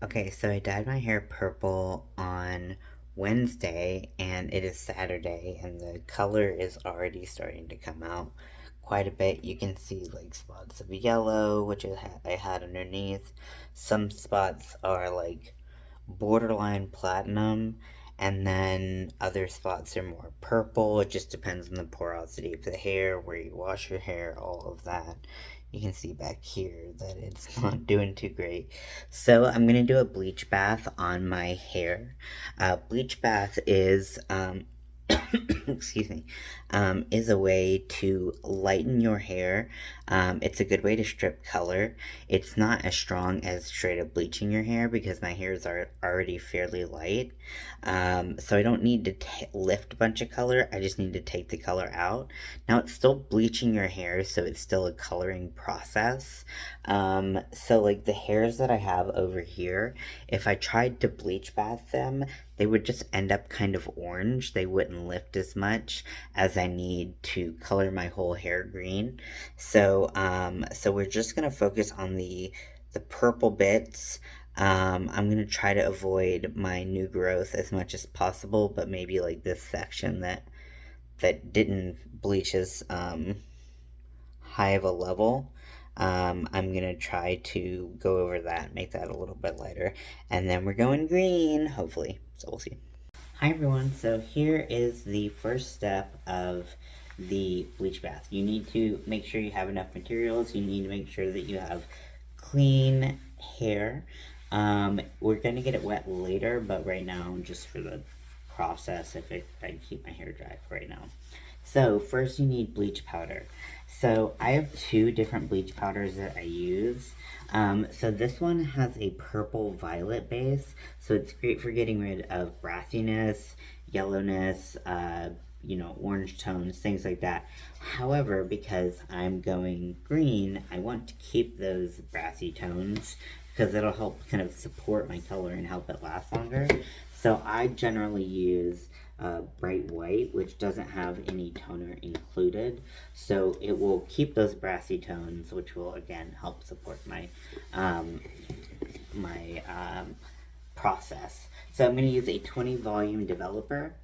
Okay, so I dyed my hair purple on Wednesday, and it is Saturday, and the color is already starting to come out quite a bit. You can see like spots of yellow, which I had underneath. Some spots are like borderline platinum, and then other spots are more purple. It just depends on the porosity of the hair, where you wash your hair, all of that. You can see back here that it's not doing too great. So I'm gonna do a bleach bath on my hair. Bleach bath is excuse me, is a way to lighten your hair. It's a good way to strip color. It's not as strong as straight up bleaching your hair because my hairs are already fairly light. So I don't need to lift a bunch of color. I just need to take the color out. Now it's still bleaching your hair, so it's still a coloring process. So like the hairs that I have over here, if I tried to bleach bath them, they would just end up kind of orange. They wouldn't lift as much as I need to color my whole hair green. So we're just gonna focus on the purple bits. I'm gonna try to avoid my new growth as much as possible, but maybe like this section that didn't bleach as high of a level. I'm gonna try to go over that, make that a little bit lighter, and then we're going green, hopefully. So we'll see. Hi everyone, so here is the first step of the bleach bath. You need to make sure you have enough materials. You need to make sure that you have clean hair. We're gonna get it wet later, but right now, just for the process, if I keep my hair dry for right now. So first you need bleach powder. So I have two different bleach powders that I use. So this one has a purple violet base, so it's great for getting rid of brassiness, yellowness, orange tones, things like that. However, because I'm going green, I want to keep those brassy tones because it'll help kind of support my color and help it last longer. So I generally use bright white, which doesn't have any toner included. So it will keep those brassy tones, which will again help support my process. So I'm going to use a 20 volume developer.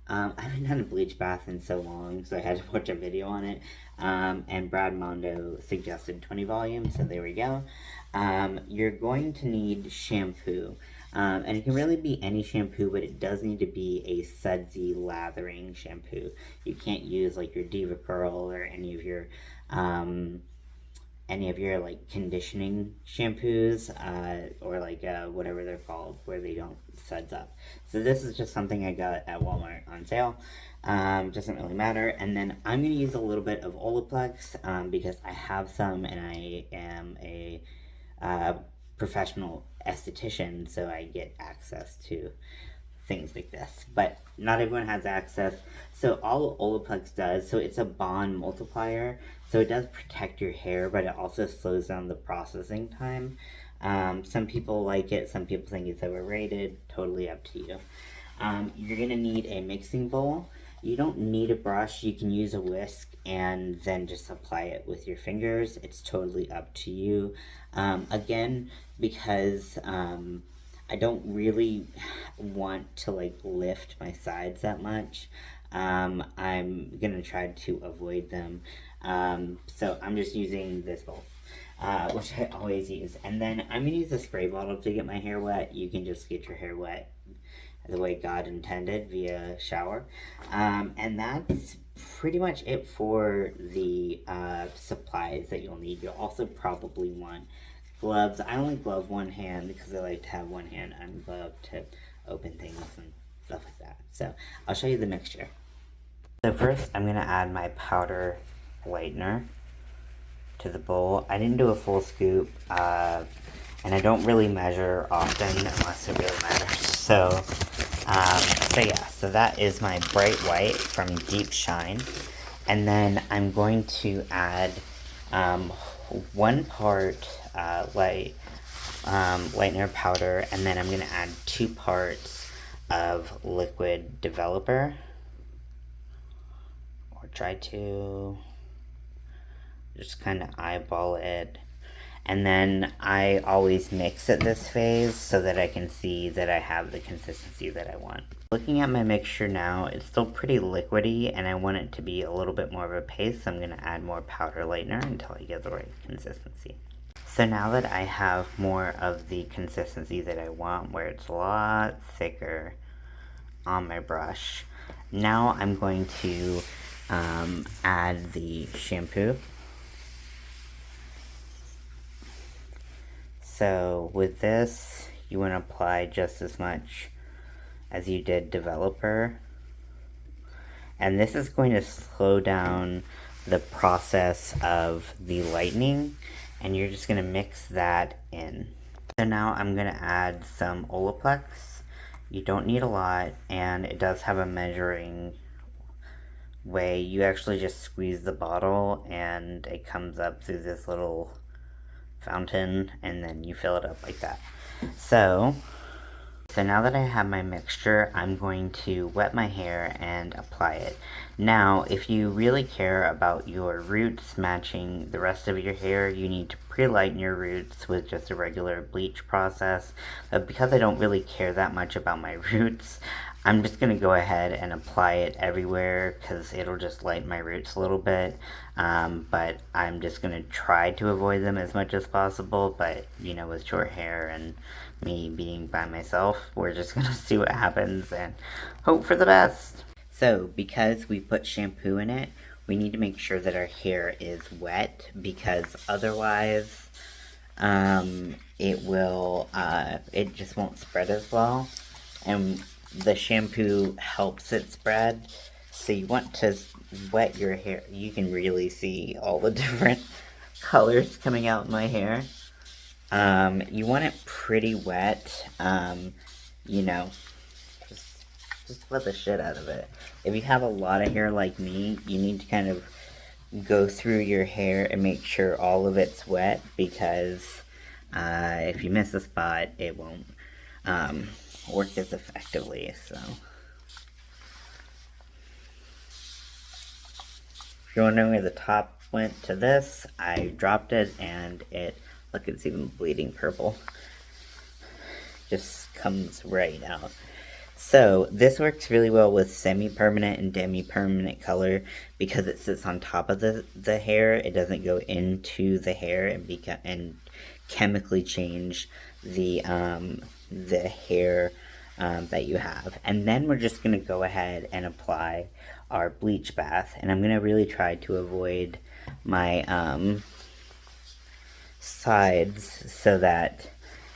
I haven't done a bleach bath in so long, so I had to watch a video on it. And Brad Mondo suggested 20 volumes, so there we go. You're going to need shampoo. And it can really be any shampoo, but it does need to be a sudsy lathering shampoo. You can't use like your Diva Curl or any of your like conditioning shampoos or like whatever they're called where they don't suds up. So this is just something I got at Walmart on sale. Doesn't really matter. And then I'm going to use a little bit of Olaplex because I have some and I am a professional esthetician, so I get access to things like this. But not everyone has access. So all Olaplex does, so it's a bond multiplier. So it does protect your hair, but it also slows down the processing time. Some people like it, some people think it's overrated. Totally up to you. You're gonna need a mixing bowl. You don't need a brush. You can use a whisk and then just apply it with your fingers. It's totally up to you. Again, because I don't really want to like lift my sides that much. I'm gonna try to avoid them. So I'm just using this bowl. Which I always use. And then I'm gonna use a spray bottle to get my hair wet. You can just get your hair wet the way God intended via shower. And that's pretty much it for the supplies that you'll need. You'll also probably want gloves. I only glove one hand because I like to have one hand ungloved to open things and stuff like that. So I'll show you the mixture. So first I'm going to add my powder lightener to the bowl. I didn't do a full scoop and I don't really measure often unless it really matters. So yeah, so that is my bright white from Deep Shine. And then I'm going to add 1 part lightener powder, and then I'm going to add 2 parts of liquid developer. Or try to just kind of eyeball it. And then I always mix at this phase so that I can see that I have the consistency that I want. Looking at my mixture now, it's still pretty liquidy and I want it to be a little bit more of a paste, so I'm going to add more powder lightener until I get the right consistency. So now that I have more of the consistency that I want, where it's a lot thicker on my brush, now I'm going to add the shampoo. So with this, you want to apply just as much as you did developer. And this is going to slow down the process of the lightening, and you're just going to mix that in. So now I'm going to add some Olaplex. You don't need a lot, and it does have a measuring way. You actually just squeeze the bottle and it comes up through this little fountain, and then you fill it up like that. So now that I have my mixture, I'm going to wet my hair and apply it. Now, if you really care about your roots matching the rest of your hair, you need to pre-lighten your roots with just a regular bleach process. But because I don't really care that much about my roots, I'm just going to go ahead and apply it everywhere because it'll just lighten my roots a little bit. But I'm just going to try to avoid them as much as possible. But, you know, with short hair and me being by myself, we're just going to see what happens and hope for the best. So, because we put shampoo in it, we need to make sure that our hair is wet because otherwise it just won't spread as well. And the shampoo helps it spread, so you want to wet your hair. You can really see all the different colors coming out in my hair. You want it pretty wet, you know, just wet the shit out of it. If you have a lot of hair like me, you need to kind of go through your hair and make sure all of it's wet, because if you miss a spot, it won't work as effectively. So if you're wondering where the top went to this, I dropped it and it, look, it's even bleeding purple. Just comes right out. So this works really well with semi-permanent and demi-permanent color because it sits on top of the hair. It doesn't go into the hair and chemically change the hair that you have. And then we're just going to go ahead and apply our bleach bath. And I'm going to really try to avoid my sides so that,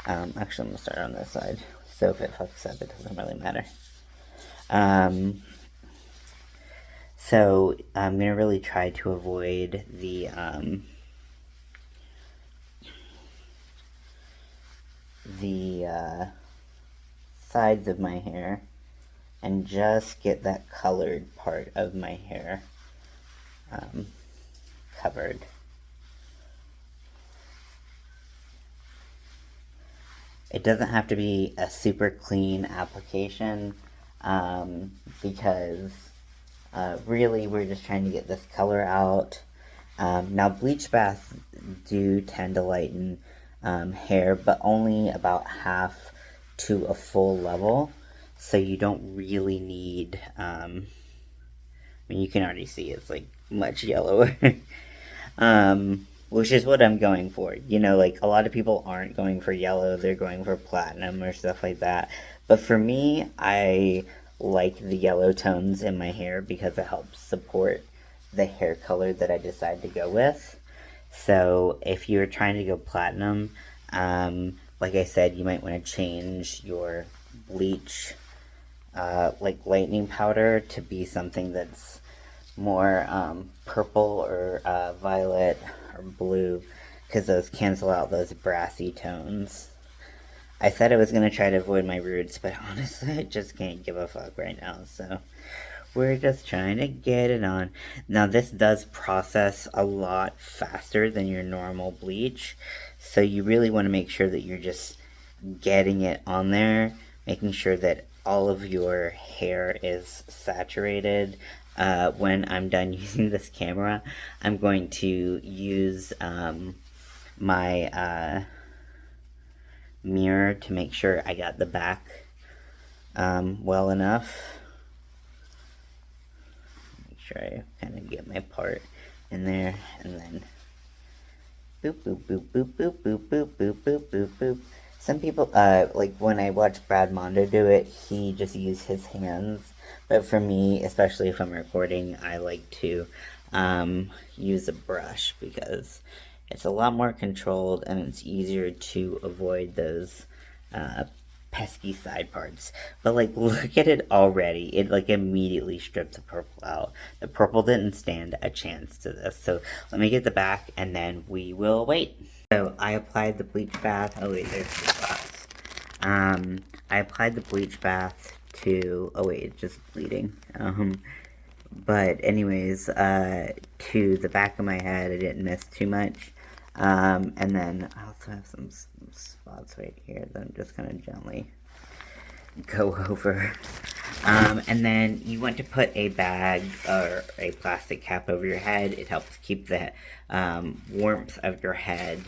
actually I'm going to start on this side. So if it fucks up, it doesn't really matter. So I'm going to really try to avoid the sides of my hair and just get that colored part of my hair covered. It doesn't have to be a super clean application because really we're just trying to get this color out. Now bleach baths do tend to lighten hair, but only about half to a full level, so you don't really need, I mean, you can already see it's like much yellower. Which is what I'm going for. You know, like, a lot of people aren't going for yellow, they're going for platinum or stuff like that. But for me, I like the yellow tones in my hair because it helps support the hair color that I decide to go with. So if you're trying to go platinum, like I said, you might want to change your bleach, like lightning powder, to be something that's more purple or violet or blue, because those cancel out those brassy tones. I said I was going to try to avoid my roots, but honestly, I just can't give a fuck right now, so we're just trying to get it on. Now, this does process a lot faster than your normal bleach, so you really want to make sure that you're just getting it on there, making sure that all of your hair is saturated. When I'm done using this camera, I'm going to use my mirror to make sure I got the back well enough. Make sure I kind of get my part in there, and then boop, boop, boop, boop, boop, boop, boop, boop, boop, boop, boop. Some people, like when I watch Brad Mondo do it, he just uses his hands. But for me, especially if I'm recording, I like to use a brush because it's a lot more controlled and it's easier to avoid those uh, pesky side parts. But like, look at it already. It like immediately stripped the purple out. The purple didn't stand a chance to this. So let me get the back and then we will wait. So I applied the bleach bath. Oh wait, there's the spots. I applied the bleach bath to. Oh wait, it's just bleeding. But anyways, to the back of my head, I didn't miss too much. And then I also have some spots right here that I'm just gonna gently go over. And then you want to put a bag or a plastic cap over your head. It helps keep the warmth of your head,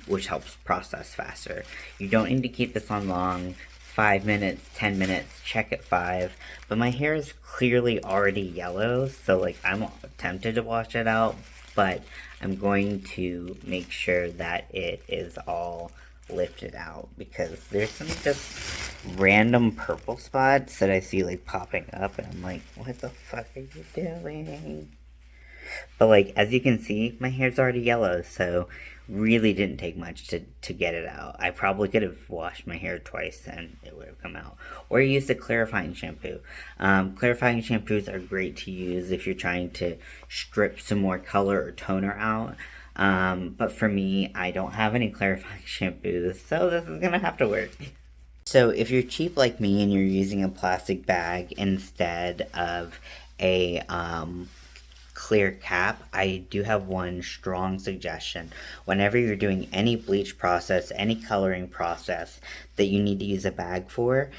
which helps process faster. You don't need to keep this on long. 5 minutes, 10 minutes, check at 5. But my hair is clearly already yellow, so like I'm tempted to wash it out, but I'm going to make sure that it is all lifted out because there's some just random purple spots that I see like popping up and I'm like, what the fuck are you doing? But like, as you can see, my hair's already yellow, so really didn't take much to get it out. I probably could have washed my hair twice and it would have come out. Or used a clarifying shampoo. Clarifying shampoos are great to use if you're trying to strip some more color or toner out. But for me, I don't have any clarifying shampoos, so this is gonna have to work. So if you're cheap like me and you're using a plastic bag instead of a clear cap, I do have one strong suggestion. Whenever you're doing any bleach process, any coloring process that you need to use a bag for,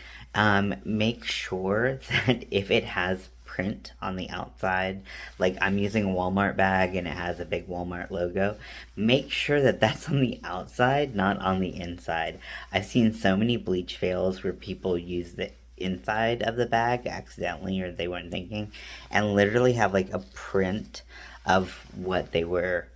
make sure that if it has print on the outside, like I'm using a Walmart bag and it has a big Walmart logo, make sure that that's on the outside, not on the inside. I've seen so many bleach fails where people use the inside of the bag accidentally or they weren't thinking and literally have like a print of what they were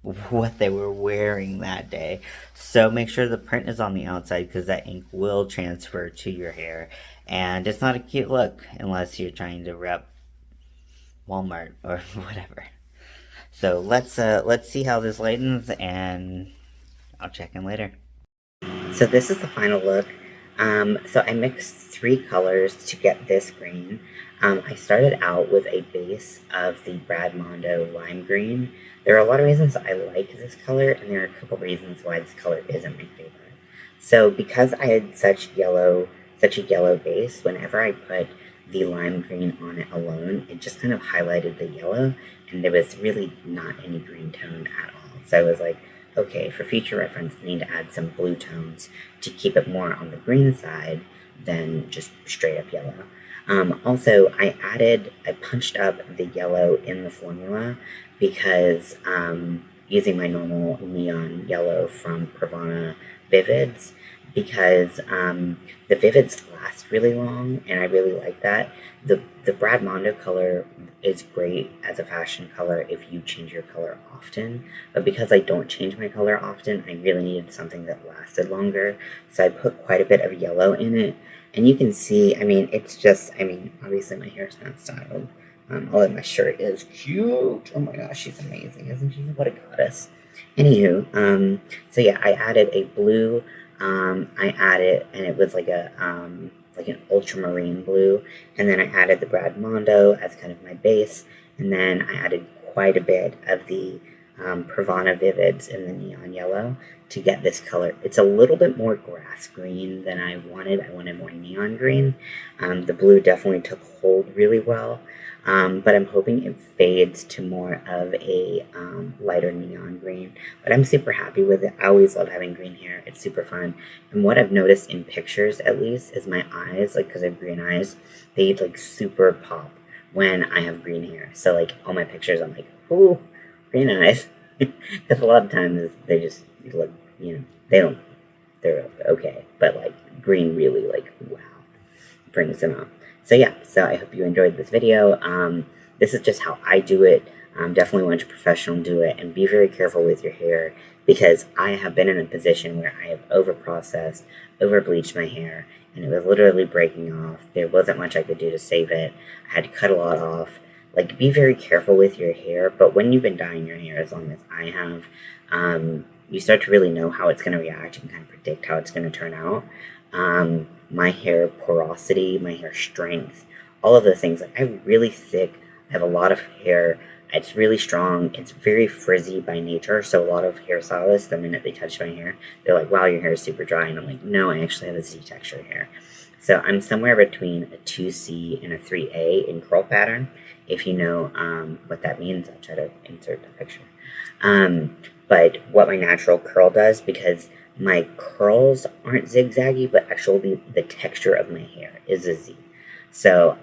wearing that day. So make sure the print is on the outside because that ink will transfer to your hair and it's not a cute look unless you're trying to rep Walmart or whatever. So let's see how this lightens and I'll check in later. So this is the final look. So I mixed 3 colors to get this green. I started out with a base of the Brad Mondo lime green. There are a lot of reasons I like this color, and there are a couple reasons why this color isn't my favorite. So because I had such a yellow base, whenever I put the lime green on it alone, it just kind of highlighted the yellow, and there was really not any green tone at all. So I was like, okay, for future reference, I need to add some blue tones to keep it more on the green side than just straight up yellow. Also, I punched up the yellow in the formula because using my normal neon yellow from Pravana Vivids, because the Vivids last really long, and I really like that. The Brad Mondo color is great as a fashion color if you change your color often, but because I don't change my color often, I really needed something that lasted longer, so I put quite a bit of yellow in it, and you can see, obviously my hair is not styled, although my shirt is cute. Oh my gosh, she's amazing, isn't she? What a goddess. Anywho, so yeah, I added a blue, I added, and it was like an ultramarine blue, and then I added the Brad Mondo as kind of my base, and then I added quite a bit of the Pravana Vivids in the neon yellow to get this color. It's a little bit more grass green than I wanted. I wanted more neon green. The blue definitely took hold really well, but I'm hoping it fades to more of a lighter neon green. But I'm super happy with it. I always love having green hair. It's super fun. And what I've noticed in pictures, at least, is my eyes, like because I have green eyes, they like super pop when I have green hair. So like all my pictures, I'm like, ooh, green eyes. Because a lot of times they just look, they're okay. But like green really like, wow, brings them out. So yeah, so I hope you enjoyed this video. This is just how I do it. Definitely want a professional do it, and be very careful with your hair, because I have been in a position where I have over-processed, over-bleached my hair, and it was literally breaking off. There wasn't much I could do to save it. I had to cut a lot off. Like, be very careful with your hair, but when you've been dyeing your hair as long as I have, you start to really know how it's going to react and kind of predict how it's going to turn out. My hair porosity, my hair strength, all of those things. Like, I'm really thick. I have a lot of hair. It's really strong. It's very frizzy by nature. So a lot of hairstylists, the minute they touch my hair, they're like, wow, your hair is super dry. And I'm like, no, I actually have a Z-texture hair. So I'm somewhere between a 2C and a 3A in curl pattern. If you know what that means, I'll try to insert the picture. But what my natural curl does, because my curls aren't zigzaggy, but actually the texture of my hair is a Z. So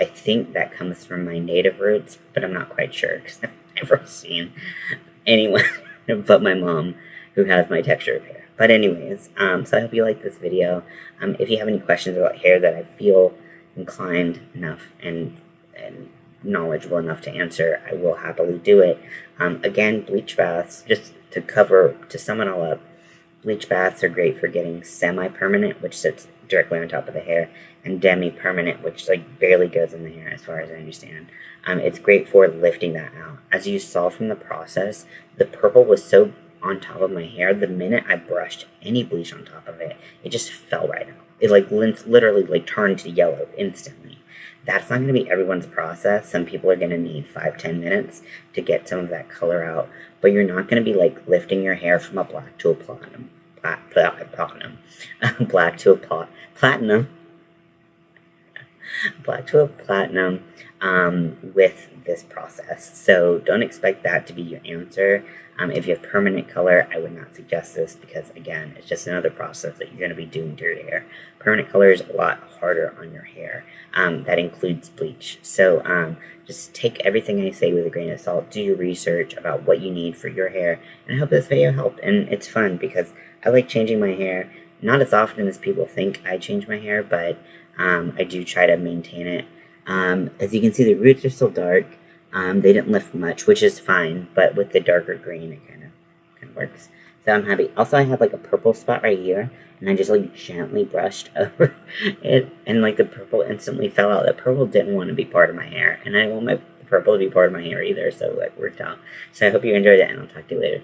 I think that comes from my native roots, but I'm not quite sure, because I've never seen anyone but my mom who has my texture of hair. But anyways, so I hope you like this video. If you have any questions about hair that I feel inclined enough and knowledgeable enough to answer, I will happily do it. Again, bleach baths, just to sum it all up, bleach baths are great for getting semi-permanent, which sits directly on top of the hair, and demi-permanent, which like barely goes in the hair as far as I understand. It's great for lifting that out. As you saw from the process, the purple was so on top of my hair, the minute I brushed any bleach on top of it, it just fell right out. It like literally like turned to yellow instantly. That's not going to be everyone's process. Some people are going to need 5-10 minutes to get some of that color out, but you're not going to be like lifting your hair from a black to a platinum, black to a platinum, black to a platinum with this process. So don't expect that to be your answer. If you have permanent color, I would not suggest this, because again, it's just another process that you're going to be doing to your hair. Permanent color is a lot harder on your hair. That includes bleach. So just take everything I say with a grain of salt. Do your research about what you need for your hair, and I hope this video helped. And it's fun because I like changing my hair. Not as often as people think I change my hair, but I do try to maintain it. As you can see, the roots are still dark. They didn't lift much, which is fine, but with the darker green, it kind of works. So I'm happy. Also, I have like a purple spot right here, and I just like gently brushed over it, and like the purple instantly fell out. That purple didn't want to be part of my hair, and I didn't want the purple to be part of my hair either, so it worked out. So I hope you enjoyed it, and I'll talk to you later.